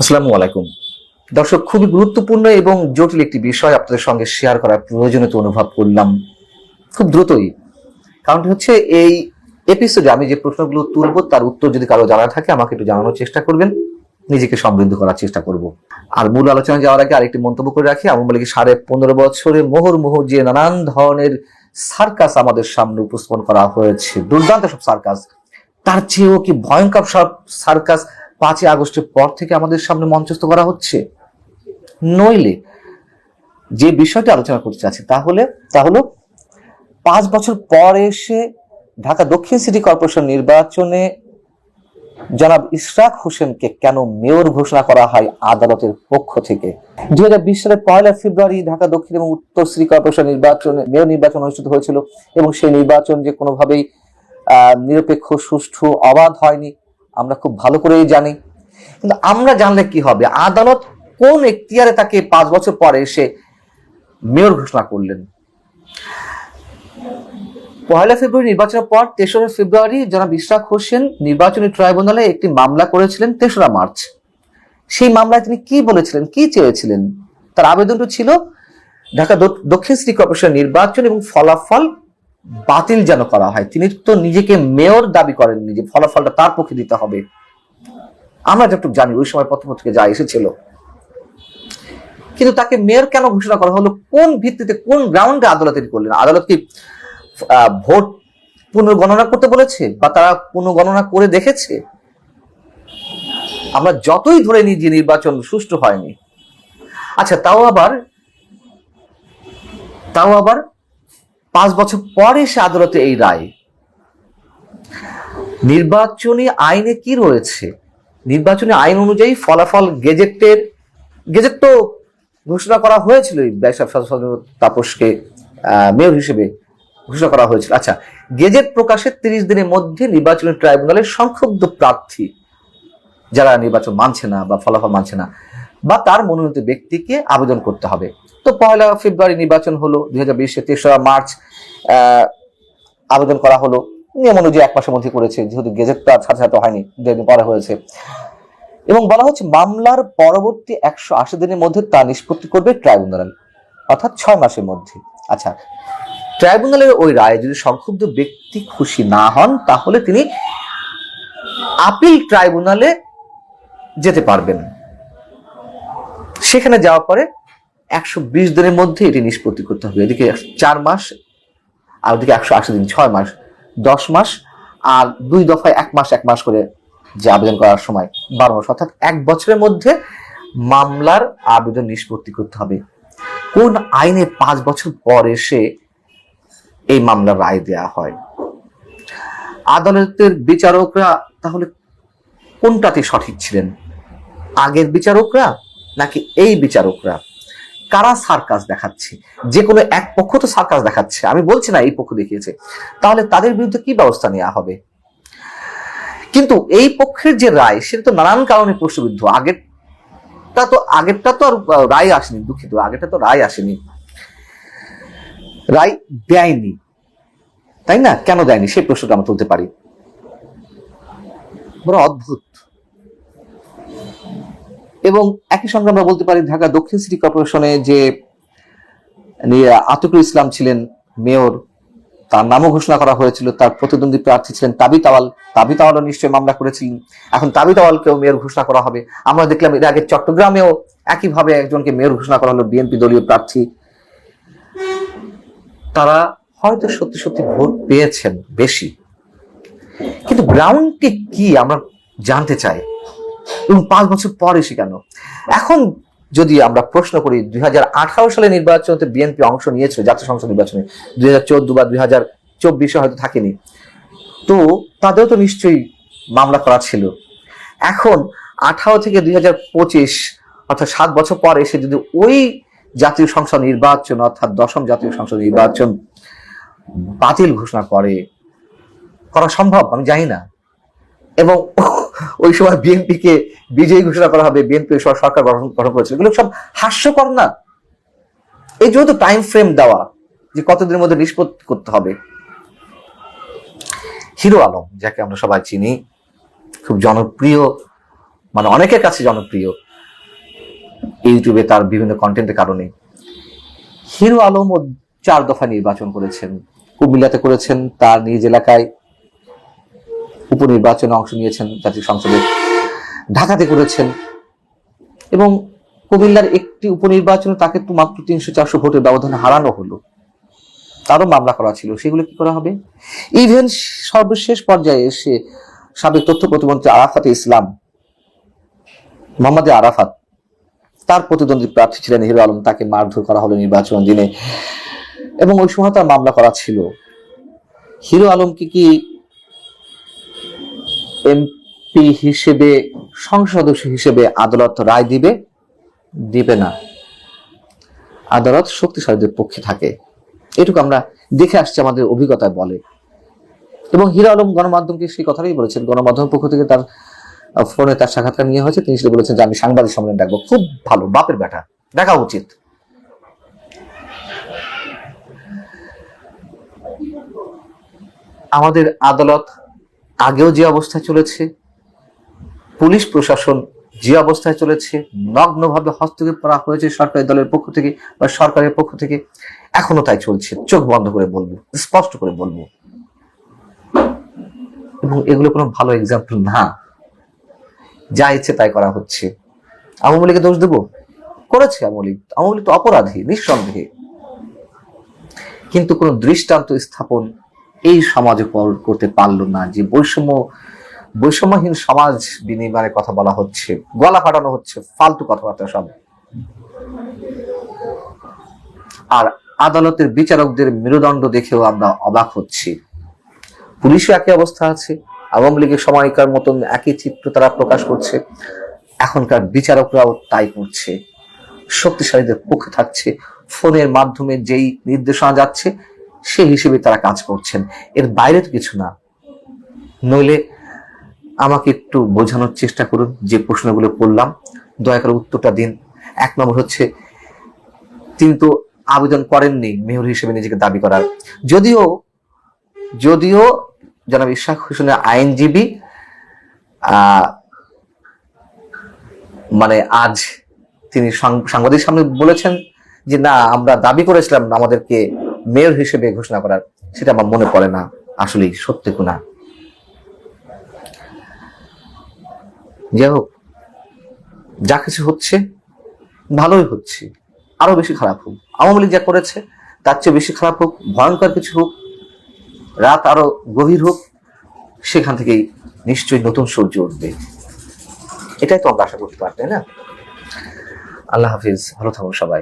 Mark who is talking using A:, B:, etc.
A: আসসালামু আলাইকুম দর্শক, খুবই গুরুত্বপূর্ণ এবং জটিল একটি বিষয় আপনাদের সঙ্গে শেয়ার করার প্রয়োজনীয়তা অনুভব করলাম খুব দ্রুতই। কারণটি হচ্ছে, এই এপিসোডে আমি যে প্রশ্নগুলো তুলব তার উত্তর যদি কারো জানা থাকে আমাকে একটু জানানোর চেষ্টা করবেন, নিজেকে সমৃদ্ধ করার চেষ্টা করব। আর মূল আলোচনা যাওয়ার আগে আরেকটি মন্তব্য করে রাখি, আমি বলি 15.5 বছরে মোহর যে নানান ধরনের সার্কাস আমাদের সামনে উপস্থাপন করা হয়েছে, দুর্দান্ত সব সার্কাস, তার চেয়েও কি ভয়ঙ্কর সব সার্কাস 5ই আগস্টের পর থেকে আমাদের সামনে মঞ্চস্থ করা হচ্ছে। নইলে যে বিষয়টি আলোচনা করতে চাচ্ছি তা হলো 5 বছর পর এসে ঢাকা দক্ষিণ সিটি কর্পোরেশন নির্বাচনে জনাব ইশরাক হোসেনকে কেন মেয়র ঘোষণা করা হয় আদালতের পক্ষ থেকে। 2020 সালের 1 ফেব্রুয়ারি ঢাকা দক্ষিণ এবং উত্তর সিটি কর্পোরেশন মেয়র নির্বাচন অনুষ্ঠিত হয়েছিল এবং সেই নির্বাচন যে কোনোভাবেই নিরপেক্ষ, সুষ্ঠু, অবাধ হয়নি আমরা খুব ভালো করেই জানি। কিন্তু আমরা জানলে কি হবে, আদালত কোন এখতিয়ারে তাকে 5 বছর পরে এসে মেয়র ঘোষণা করলেন। 1 ফেব্রুয়ারি নির্বাচনের পর 3রা ফেব্রুয়ারি জনাব ইশরাক হোসেন নির্বাচনী ট্রাইব্যুনালে একটি মামলা করেছিলেন 3রা মার্চ। সেই মামলায় তিনি কি বলেছিলেন, কি চেয়েছিলেন? তার আবেদনটা ছিল ঢাকা দক্ষিণ সিটি কর্পোরেশন নির্বাচন এবং ফলাফল বাতিল যেন করা হয়। তিনি তো নিজেকে মেয়র দাবি করেননি যে ফলাফলটা তার পক্ষে দিতে হবে। আমরা যতটুকু জানি ওই সময় পত্রপত্রিকা যা এসেছিল, কিন্তু তাকে মেয়র কেন ঘোষণা করা হলো, কোন ভিত্তিতে, কোন গ্রাউন্ডে আদালত করলেন? আদালত কি ভোট পুনর্গণনা করতে বলেছে বা তারা পুনর্গণনা করে দেখেছে? আমরা যতই ধরে নিই যে নির্বাচন সুষ্ঠু হয়নি, আচ্ছা তাও আবার 5 বছর পরে এসে আদালতে এই রায়। নির্বাচনী আইনে কি রয়েছে? নির্বাচনী আইন অনুযায়ী ফলাফল গেজেট তো ঘোষণা করা হয়েছিল, তাপসকে মেয়র হিসেবে ঘোষণা করা হয়েছিল। আচ্ছা, গেজেট প্রকাশের 30 দিনের মধ্যে নির্বাচনী ট্রাইব্যুনালের সংক্ষুব্ধ প্রার্থী যারা নির্বাচন মানছে না বা ফলাফল মানছে না বা তার মনোনীত ব্যক্তিকে আবেদন করতে হবে। তো 1 ফেব্রুয়ারি নির্বাচন হলো, 2020 3রা মার্চ আবেদন করা হলো, নিয়ম অনুযায়ী 1 মাসের মধ্যে করেছে, যেহেতু গেজেটটা সাথে সাথে হয়নি, 2 দিন পরে হয়েছে। এবং বলা হচ্ছে মামলার পরবর্তী 180 দিনের মধ্যে তা নিষ্পত্তি করবে ট্রাইব্যুনাল, অর্থাৎ 6 মাসের মধ্যে। আচ্ছা, ট্রাইব্যুনালের ওই রায়ে যদি সংক্ষুব্ধ ব্যক্তি খুশি না হন তাহলে তিনি আপিল ট্রাইব্যুনালে যেতে পারবেন। সেখানে যাওয়ার পরে 120 দিনের মধ্যে এটি নিষ্পত্তি করতে হবে। এদিকে 4 মাস আর ওদিকে 180 দিন, 6 মাস, 10 মাস আর 2 দফায় 1 মাস করে যে আবেদন করার সময় 12 মাস, অর্থাৎ 1 বছরের মধ্যে মামলার আবেদন নিষ্পত্তি করতে হবে। কোন আইনে 5 বছর পর এসে এই মামলার রায় দেয়া হয়? আদালতের বিচারকরা তাহলে কোনটাতে সঠিক ছিলেন, আগের বিচারকরা নাকি এই বিচারকরা? কারা সার্কাস দেখাচ্ছে? যে কোনো এক পক্ষ তো সার্কাস দেখাচ্ছে, আমি বলছি না এই পক্ষ দেখিয়েছে, তাহলে তাদের বিরুদ্ধে কি ব্যবস্থা নেওয়া হবে? কিন্তু এই পক্ষের যে রায় সেটা তো নানান কারণে প্রশ্নবিদ্ধ। আগেরটা তো আর রায় আসেনি, দুঃখিত, আগেরটা তো রায় আসেনি, রায় দেয়নি, তাই না? কেন দেয়নি সেই প্রশ্নটা আমরা তুলতে পারি। বড় অদ্ভুত। এবং একই সঙ্গে আমরা বলতে পারি ঢাকা দক্ষিণ সিটি কর্পোরেশনে যে আতিকুল ইসলাম ছিলেন মেয়র, তার নামও ঘোষণা করা হয়েছিল, তার প্রতিদ্বন্দ্বী প্রার্থী ছিলেন তাবিতাওয়ালও নিশ্চয়ই মামলা করেছিলেন, এখন তাবিতাওয়ালকেও মেয়র ঘোষণা করা হবে। আমরা দেখলাম এর আগে চট্টগ্রামেও একইভাবে একজনকে মেয়র ঘোষণা করা হলো, বিএনপি দলীয় প্রার্থী। তারা হয়তো সত্যি ভোট পেয়েছেন বেশি, কিন্তু গ্রাউন্ডটি কি আমরা জানতে চাই। এবং 5 বছর পর এসে কেন? এখন যদি আমরা প্রশ্ন করি, 2018 সালে নির্বাচনে বিএনপি অংশ নিয়েছিল, জাতীয় সংসদ নির্বাচনে, 2014 বা 2024 হয়তো থাকেনি, তো তাদেরও তো নিশ্চয়ই মামলা করা ছিল। এখন 18 থেকে 2025 অর্থাৎ 7 বছর পর এসে যদি ওই জাতীয় সংসদ নির্বাচন অর্থাৎ 10ম জাতীয় সংসদ নির্বাচন বাতিল ঘোষণা করা সম্ভব? আমি জানি না। এবং ওই সময় বিএনপিকে বিজয়ী ঘোষণা করা হবে, বিএনপি সরকার গঠন করেছিল, এগুলো সব হাস্যকর না? এই যেহেতু টাইম ফ্রেম দেওয়া যে কতদিনের মধ্যে নিষ্পত্তি করতে হবে। হিরো আলম, যাকে আমরা সবাই চিনি, খুব জনপ্রিয়, মানে অনেকের কাছে জনপ্রিয়, ইউটিউবে তার বিভিন্ন কন্টেন্টের কারণে। হিরো আলমও 4 দফা নির্বাচন করেছেন, কুমিল্লাতে করেছেন, তার নিজ এলাকায় উপনির্বাচনে অংশ নিয়েছেন জাতীয় সংসদে, ঢাকাতে করেছেন, এবং কুমিল্লার একটি উপনির্বাচনে তাকে তো মাত্র 300-400 ভোটের ব্যবধানে হারানো হলো। তারও মামলা করা ছিল, সেগুলো কি করা হবে? ইভেন সর্বশেষ পর্যায়ে এসে সাবেক তথ্য প্রতিমন্ত্রী আরাফাতে ইসলাম, মোহাম্মদ আরাফাত, তার প্রতিদ্বন্দ্বী প্রার্থী ছিলেন হিরো আলম, তাকে মারধর করা হলো নির্বাচন দিনে, এবং ওই সময় তার মামলা করা ছিল। হিরো আলমকে কি এমপি হিসেবে, সংসদ সদস্য হিসেবে আদালত রায় দিবে? দিবে না। আদালত শক্তিশালীদের পক্ষে থাকে, এটুকু আমরা দেখে আসছি, আমাদের অভিজ্ঞতায় বলে। এবং হিরো আলম গণমাধ্যমকে সেই কথাটাই বলেছেন, গণমাধ্যমের পক্ষ থেকে তার ফোনে তার সাক্ষাৎকার নিয়ে হয়েছে, তিনি সেটা বলেছেন যে আমি সাংবাদিক সম্মেলন ডাকবো। খুব ভালো, বাপের বেটা, দেখা উচিত। আমাদের আদালত আগেও যে অবস্থায় চলেছে, পুলিশ প্রশাসন যে অবস্থায় চলেছে, নগ্নভাবে হস্তক্ষেপ করা হয়েছে সরকারি দলের পক্ষ থেকে বা সরকারের পক্ষ থেকে, এখনো তাই চলছে। চোখ বন্ধ করে বলবো, স্পষ্ট করে বলবো। এবং এগুলো কোনো ভালো এক্সাম্পল না, যা ইচ্ছে তাই করা হচ্ছে। আওয়ামী লীগকে দোষ দেবো? করেছে আওয়ামী লীগ তো অপরাধী নিঃসন্দেহে, কিন্তু কোন দৃষ্টান্ত স্থাপন এই সমাজে করতে পারলো না। যে বৈষম্যহীন সমাজ বিনির্মাণের কথা বলা হচ্ছে, গলা ফাটানো হচ্ছে, ফালতু কথাবার্তা সব। আর আদালতের বিচারকদের মেরুদণ্ড দেখেও আমরা অবাক হচ্ছি। পুলিশও একই অবস্থা আছে, আওয়ামী লীগের সময়কার মতন একই চিত্র তারা প্রকাশ করছে। এখনকার বিচারকরাও তাই করছে, শক্তিশালীদের পক্ষে থাকছে, ফোনের মাধ্যমে যেই নির্দেশনা যাচ্ছে সেই হিসেবে তারা কাজ করছেন, এর বাইরে তো কিছু না। নইলে আমাকে একটু বোঝানোর চেষ্টা করুন, যে প্রশ্নগুলো করলাম দয়া করে উত্তরটা দিন। 1 নম্বর হচ্ছে, তিনি তো আবেদন করেননি মেয়র হিসেবে নিজেকে দাবি করার, যদিও জনাব ইশাক হোসেনের আইনজীবী মানে আজ তিনি সাংবাদিক সামনে বলেছেন যে না, আমরা দাবি করেছিলাম আমাদেরকে মেয়র হিসেবে ঘোষণা করার। সেটা আমার মনে পড়ে না আসলে সত্যি কিনা। যাই হোক, যা কিছু হচ্ছে ভালোই হচ্ছে, আরো বেশি খারাপ হোক। আওয়ামী লীগ যা করেছে তার চেয়ে বেশি খারাপ হোক, ভয়ঙ্কর কিছু হোক, রাত আরো গভীর হোক, সেখান থেকেই নিশ্চয়ই নতুন সূর্য উঠবে। এটাই তো আমরা আশা করতে পারি, তাই না? আল্লাহ হাফিজ, ভালো থাকুন সবাই।